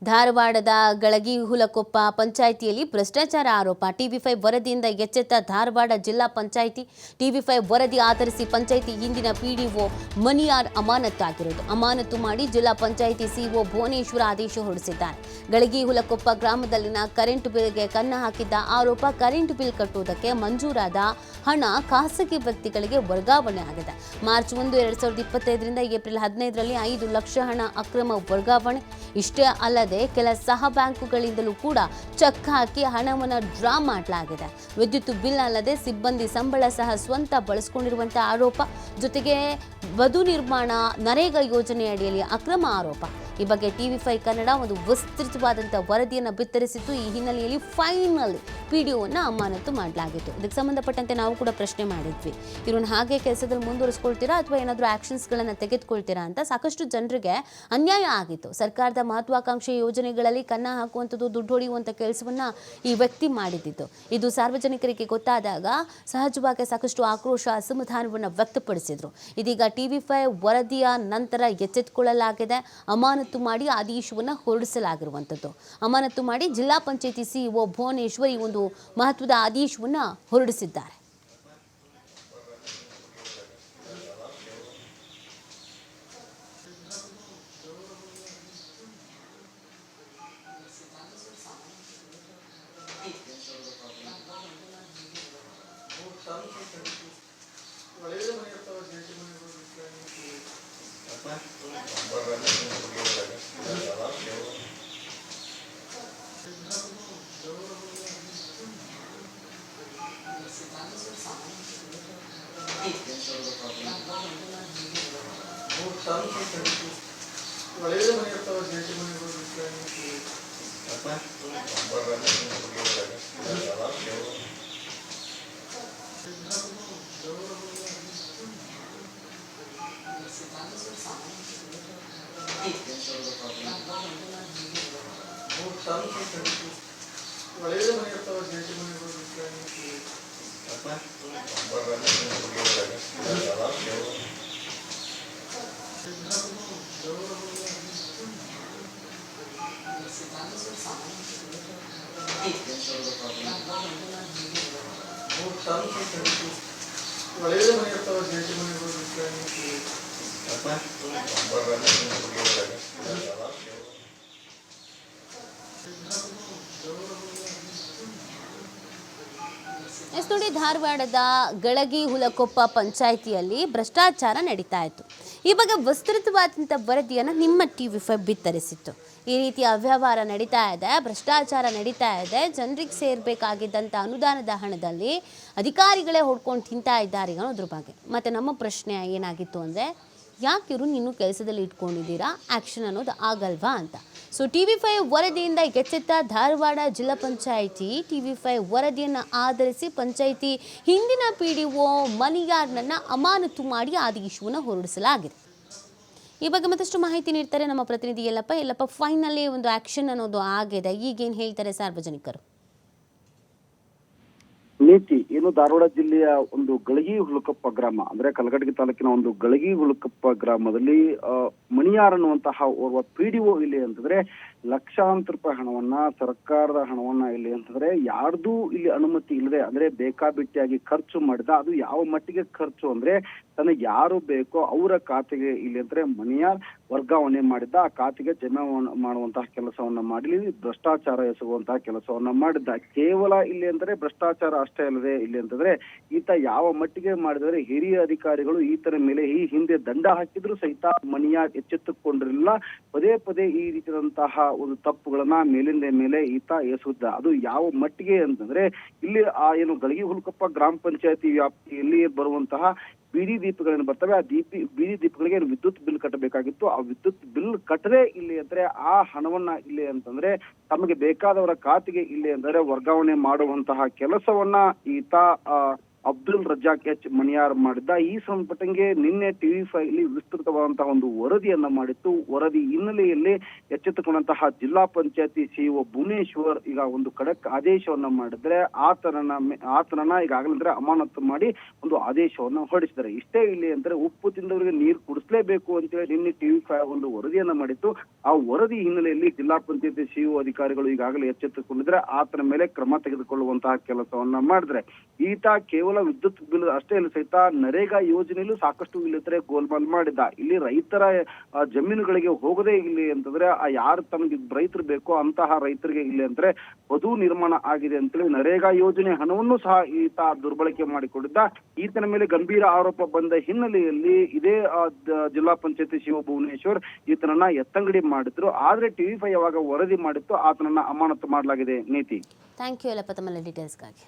ಧಾರವಾಡದ ಗಳಗಿಹುಲಕೊಪ್ಪ ಪಂಚಾಯಿತಿಯಲ್ಲಿ ಭ್ರಷ್ಟಾಚಾರ ಆರೋಪ. ಟಿವಿ5 ವರದಿಯಿಂದ ಎಚ್ಚೆತ್ತ ಧಾರವಾಡ ಜಿಲ್ಲಾ ಪಂಚಾಯಿತಿ. ಟಿವಿ5 ವರದಿ ಆಧರಿಸಿ ಪಂಚಾಯಿತಿ ಹಿಂದಿನ ಪಿಡಿಒ ಮನಿಯಾರ್ ಅಮಾನತ್ತಾಗಿರುವುದು. ಅಮಾನತು ಮಾಡಿ ಜಿಲ್ಲಾ ಪಂಚಾಯಿತಿ ಸಿಒ ಭುವನೇಶ್ವರ ಆದೇಶ ಹೊರಡಿಸಿದ್ದಾರೆ. ಗಳಗಿಹುಲಕೊಪ್ಪ ಗ್ರಾಮದಲ್ಲಿನ ಕರೆಂಟ್ ಬಿಲ್ಗೆ ಕನ್ನ ಹಾಕಿದ್ದ ಆರೋಪ. ಕರೆಂಟ್ ಬಿಲ್ ಕಟ್ಟುವುದಕ್ಕೆ ಮಂಜೂರಾದ ಹಣ ಖಾಸಗಿ ವ್ಯಕ್ತಿಗಳಿಗೆ ವರ್ಗಾವಣೆ ಆಗಿದೆ. ಮಾರ್ಚ್ 1, 2025ರಿಂದ ಏಪ್ರಿಲ್ 15ರಲ್ಲಿ 5 ಲಕ್ಷ ಹಣ ಅಕ್ರಮ ವರ್ಗಾವಣೆ. ಇಷ್ಟೇ ಅಲ್ಲದೆ ಕೆಲ ಸಹ ಬ್ಯಾಂಕುಗಳಿಂದಲೂ ಕೂಡ ಚೆಕ್ ಹಾಕಿ ಹಣವನ್ನು ಡ್ರಾ ಮಾಡಲಾಗಿದೆ. ವಿದ್ಯುತ್ ಬಿಲ್ ಅಲ್ಲದೆ ಸಿಬ್ಬಂದಿ ಸಂಬಳ ಸಹ ಸ್ವಂತ ಬಳಸಿಕೊಂಡಿರುವಂತಹ ಆರೋಪ. ಜೊತೆಗೆ ವಧು ನಿರ್ಮಾಣ ನರೇಗಾ ಯೋಜನೆ ಅಡಿಯಲ್ಲಿ ಅಕ್ರಮ ಆರೋಪ. ಈ ಬಗ್ಗೆ ಟಿವಿ5 ಕನ್ನಡ ಒಂದು ವಿಸ್ತೃತವಾದಂತಹ ವರದಿಯನ್ನು ಬಿತ್ತರಿಸಿತ್ತು. ಈ ಹಿನ್ನೆಲೆಯಲ್ಲಿ ಫೈನಲಿ ಪಿಡಿಒನ ಅಮಾನತು ಮಾಡಲಾಗಿತ್ತು. ಇದಕ್ಕೆ ಸಂಬಂಧಪಟ್ಟಂತೆ ನಾವು ಕೂಡ ಪ್ರಶ್ನೆ ಮಾಡಿದ್ವಿ, ಇವ್ರನ್ನ ಹಾಗೆ ಕೆಲಸದಲ್ಲಿ ಮುಂದುವರಿಸ್ಕೊಳ್ತೀರಾ ಅಥವಾ ಏನಾದರೂ ಆಕ್ಷನ್ಸ್ಗಳನ್ನು ತೆಗೆದುಕೊಳ್ತೀರಾ ಅಂತ. ಸಾಕಷ್ಟು ಜನರಿಗೆ ಅನ್ಯಾಯ ಆಗಿತ್ತು. ಸರ್ಕಾರದ ಮಹತ್ವಾಕಾಂಕ್ಷಿ ಯೋಜನೆಗಳಲ್ಲಿ ಕನ್ನ ಹಾಕುವಂಥದ್ದು, ದುಡ್ಡು ಹೊಡೆಯುವಂಥ ಕೆಲಸವನ್ನ ಈ ವ್ಯಕ್ತಿ ಮಾಡಿದ್ದು. ಇದು ಸಾರ್ವಜನಿಕರಿಗೆ ಗೊತ್ತಾದಾಗ ಸಹಜವಾಗಿ ಸಾಕಷ್ಟು ಆಕ್ರೋಶ, ಅಸಮಾಧಾನವನ್ನು ವ್ಯಕ್ತಪಡಿಸಿದ್ರು. ಇದೀಗ ಟಿವಿ5 ವರದಿಯ ನಂತರ ಎಚ್ಚೆತ್ತುಕೊಳ್ಳಲಾಗಿದೆ. ಅಮಾನತು ಮಾಡಿ ಆದೇಶವನ್ನು ಹೊರಡಿಸಲಾಗಿರುವಂಥದ್ದು. ಅಮಾನತು ಮಾಡಿ ಜಿಲ್ಲಾ ಪಂಚಾಯಿತಿ ಸಿಇಒ ಭುವನೇಶ್ವರ್ ಈ ಒಂದು ಮಹತ್ವದ ಆದೇಶವನ್ನು ಹೊರಡಿಸಿದ್ದಾರೆ. ನೋಡಿ, ಧಾರವಾಡದ ಗಳಗಿಹುಲಕೊಪ್ಪ ಪಂಚಾಯಿತಿಯಲ್ಲಿ ಭ್ರಷ್ಟಾಚಾರ ನಡೀತಾ ಇತ್ತು. ಈ ಬಗ್ಗೆ ವಿಸ್ತೃತವಾದಂಥ ವರದಿಯನ್ನು ನಿಮ್ಮ ಟಿವಿ5 ಬಿತ್ತರಿಸಿತ್ತು. ಈ ರೀತಿ ಅವ್ಯವಹಾರ ನಡೀತಾ ಇದೆ, ಭ್ರಷ್ಟಾಚಾರ ನಡೀತಾ ಇದೆ, ಜನರಿಗೆ ಸೇರಬೇಕಾಗಿದ್ದಂಥ ಅನುದಾನದ ಹಣದಲ್ಲಿ ಅಧಿಕಾರಿಗಳೇ ಹೊಡ್ಕೊಂಡು ತಿಂತಾ ಇದ್ದಾರೆ ಅನ್ನೋದ್ರ ಬಗ್ಗೆ. ಮತ್ತು ನಮ್ಮ ಪ್ರಶ್ನೆ ಏನಾಗಿತ್ತು ಅಂದರೆ, ಯಾಕೆ ಇವರು ಇನ್ನೂ ಕೆಲಸದಲ್ಲಿ ಇಟ್ಕೊಂಡಿದ್ದೀರಾ, ಆ್ಯಕ್ಷನ್ ಅನ್ನೋದು ಆಗಲ್ವಾ ಅಂತ. ಸೊ ಟಿವಿ5 ವರದಿಯಿಂದ ಎಚ್ಚೆತ್ತ ಧಾರವಾಡ ಜಿಲ್ಲಾ ಪಂಚಾಯಿತಿ. ಟಿವಿ5 ವರದಿಯನ್ನು ಆಧರಿಸಿ ಪಂಚಾಯಿತಿ ಹಿಂದಿನ ಪಿಡಿಒ ಮನಿಯಾರ್ನನ್ನು ಅಮಾನತು ಮಾಡಿ ಆದೇಶವನ್ನು ಹೊರಡಿಸಲಾಗಿದೆ. ಈ ಬಗ್ಗೆ ಮತ್ತಷ್ಟು ಮಾಹಿತಿ ನೀಡ್ತಾರೆ ನಮ್ಮ ಪ್ರತಿನಿಧಿ ಯಲ್ಲಪ್ಪ. ಫೈನಲಿ ಒಂದು ಆ್ಯಕ್ಷನ್ ಅನ್ನೋದು ಆಗಿದೆ. ಈಗೇನು ಹೇಳ್ತಾರೆ ಸಾರ್ವಜನಿಕರು? ನೀತಿ ಏನು, ಧಾರವಾಡ ಜಿಲ್ಲೆಯ ಒಂದು ಗಳಗಿಹುಲಕೊಪ್ಪ ಗ್ರಾಮ ಅಂದ್ರೆ ಕಲಘಟಗಿ ತಾಲೂಕಿನ ಒಂದು ಗಳಗಿಹುಲಕೊಪ್ಪ ಗ್ರಾಮದಲ್ಲಿ ಮಣಿಯಾರ್ ಅನ್ನುವಂತಹ ಓರ್ವ ಪಿಡಿಒ ಇಲ್ಲಿ ಅಂತಂದ್ರೆ ಲಕ್ಷಾಂತರ ರೂಪಾಯಿ ಹಣವನ್ನ, ಸರ್ಕಾರದ ಹಣವನ್ನ ಇಲ್ಲಿ ಅಂತಂದ್ರೆ ಯಾರ್ದು ಇಲ್ಲಿ ಅನುಮತಿ ಇಲ್ಲದೆ ಅಂದ್ರೆ ಬೇಕಾಬಿಟ್ಟಿಯಾಗಿ ಖರ್ಚು ಮಾಡಿದ. ಅದು ಯಾವ ಮಟ್ಟಿಗೆ ಖರ್ಚು ಅಂದ್ರೆ ತನಗೆ ಯಾರು ಬೇಕೋ ಅವರ ಖಾತೆಗೆ ಇಲ್ಲಿ ಅಂದ್ರೆ ಮಣಿಯಾರ್ ವರ್ಗಾವಣೆ ಮಾಡಿದ್ದ. ಆ ಖಾತೆಗೆ ಜಮಾ ಮಾಡುವಂತಹ ಕೆಲಸವನ್ನ ಮಾಡಿ ಭ್ರಷ್ಟಾಚಾರ ಎಸಗುವಂತಹ ಕೆಲಸವನ್ನ ಮಾಡಿದ್ದ. ಕೇವಲ ಇಲ್ಲಿ ಅಂದ್ರೆ ಭ್ರಷ್ಟಾಚಾರ ಅಷ್ಟೇ ಅಲ್ಲದೆ ಇಲ್ಲಿ ಅಂತಂದ್ರೆ ಈತ ಯಾವ ಮಟ್ಟಿಗೆ ಮಾಡಿದರೆ ಹಿರಿಯ ಅಧಿಕಾರಿಗಳು ಈತನ ಮೇಲೆ ಈ ಹಿಂದೆ ದಂಡ ಹಾಕಿದ್ರು ಸಹಿತ ಮಣಿಯಾರ್ ಎಚ್ಚೆತ್ತುಕೊಂಡಿರಲಿಲ್ಲ. ಪದೇ ಪದೇ ಈ ರೀತಿಯಾದಂತಹ ಒಂದು ತಪ್ಪುಗಳನ್ನ ಮೇಲಿಂದ ಮೇಲೆ ಈತ ಎಸಗುತ್ತ. ಅದು ಯಾವ ಮಟ್ಟಿಗೆ ಅಂತಂದ್ರೆ ಇಲ್ಲಿ ಆ ಏನು ಗಳಗಿಹುಲಕೊಪ್ಪ ಗ್ರಾಮ ಪಂಚಾಯತಿ ವ್ಯಾಪ್ತಿಯಲ್ಲಿ ಬರುವಂತಹ ಬೀದಿ ದೀಪಗಳೇನು ಬರ್ತವೆ, ಆ ಬೀದಿ ದೀಪಗಳಿಗೆ ವಿದ್ಯುತ್ ಬಿಲ್ ಕಟ್ಟಬೇಕಾಗಿತ್ತು. ಆ ವಿದ್ಯುತ್ ಬಿಲ್ ಕಟ್ಟದೆ ಇಲ್ಲಿ ಅಂದ್ರೆ ಆ ಹಣವನ್ನ ಇಲ್ಲಿ ಅಂತಂದ್ರೆ ತಮಗೆ ಬೇಕಾದವರ ಖಾತೆಗೆ ಇಲ್ಲಿ ಅಂದರೆ ವರ್ಗಾವಣೆ ಮಾಡುವಂತಹ ಕೆಲಸವನ್ನ ಈತ ಅಬ್ದುಲ್ ರಜಾಕ್ ಎಚ್ ಮಣಿಯಾರ್ ಮಾಡಿದ್ದ. ಈ ಸಂಬಂಧಪಟ್ಟಂಗೆ ನಿನ್ನೆ TV5 ಇಲ್ಲಿ ವಿಸ್ತೃತವಾದಂತಹ ಒಂದು ವರದಿಯನ್ನ ಮಾಡಿತ್ತು. ವರದಿ ಹಿನ್ನೆಲೆಯಲ್ಲಿ ಎಚ್ಚೆತ್ತುಕೊಂಡಂತಹ ಜಿಲ್ಲಾ ಪಂಚಾಯತಿ ಸಿಇಒ ಭುವನೇಶ್ವರ್ ಈಗ ಒಂದು ಖಡಕ್ ಆದೇಶವನ್ನ ಮಾಡಿದ್ರೆ ಆತನನ್ನ ಈಗಾಗಲೇ ಅಮಾನತು ಮಾಡಿ ಒಂದು ಆದೇಶವನ್ನ ಹೊರಡಿಸಿದ್ದಾರೆ. ಇಷ್ಟೇ ಇಲ್ಲಿ ಅಂದ್ರೆ ಉಪ್ಪು ತಿಂದವರಿಗೆ ನೀರು ಕುಡಿಸಲೇಬೇಕು ಅಂತೇಳಿ ನಿನ್ನೆ TV5 ಒಂದು ವರದಿಯನ್ನ ಮಾಡಿತ್ತು. ಆ ವರದಿ ಹಿನ್ನೆಲೆಯಲ್ಲಿ ಜಿಲ್ಲಾ ಪಂಚಾಯತಿ ಸಿಇಒ ಅಧಿಕಾರಿಗಳು ಈಗಾಗಲೇ ಎಚ್ಚೆತ್ತುಕೊಂಡಿದ್ರೆ ಆತನ ಮೇಲೆ ಕ್ರಮ ತೆಗೆದುಕೊಳ್ಳುವಂತಹ ಕೆಲಸವನ್ನ ಮಾಡಿದ್ರೆ. ಈತ ಕೇವಲ ವಿದ್ಯುತ್ ಬಿಲ್ ಅಷ್ಟೇ ಇಲ್ಲ ಸಹಿತ ನರೇಗಾ ಯೋಜನೆಯಲ್ಲೂ ಸಾಕಷ್ಟು ಇಲ್ಲಿದ್ರೆ ಗೋಲ್ಮಾಲ್ ಮಾಡಿದ್ದ. ಇಲ್ಲಿ ರೈತರ ಜಮೀನುಗಳಿಗೆ ಹೋಗದೆ ಇಲ್ಲಿ ಅಂತಂದ್ರೆ ಯಾರು ತಮಗೆ ರೈತರು ಬೇಕೋ ಅಂತಹ ರೈತರಿಗೆ ಇಲ್ಲಿ ಅಂದ್ರೆ ವಧು ನಿರ್ಮಾಣ ಆಗಿದೆ ಅಂತೇಳಿ ನರೇಗಾ ಯೋಜನೆ ಹಣವನ್ನು ಸಹ ಈತ ದುರ್ಬಳಕೆ ಮಾಡಿಕೊಂಡಿದ್ದ. ಈತನ ಮೇಲೆ ಗಂಭೀರ ಆರೋಪ ಬಂದ ಹಿನ್ನೆಲೆಯಲ್ಲಿ ಇದೇ ಜಿಲ್ಲಾ ಪಂಚಾಯತಿ ಸಿಇಒ ಭುವನೇಶ್ವರ್ ಈತನನ್ನ ಎತ್ತಂಗಡಿ ಮಾಡಿದ್ರು. ಆದ್ರೆ TV5 ಯಾವಾಗ ವರದಿ ಮಾಡಿತ್ತು ಆತನನ್ನ ಅಮಾನತು ಮಾಡಲಾಗಿದೆ. ನೀತಿ. ಥ್ಯಾಂಕ್ ಯು ಎಲ್ಲಪ್ಪ ತಮ್ಮ ಡೀಟೇಲ್ಸ್ಗಾಗಿ.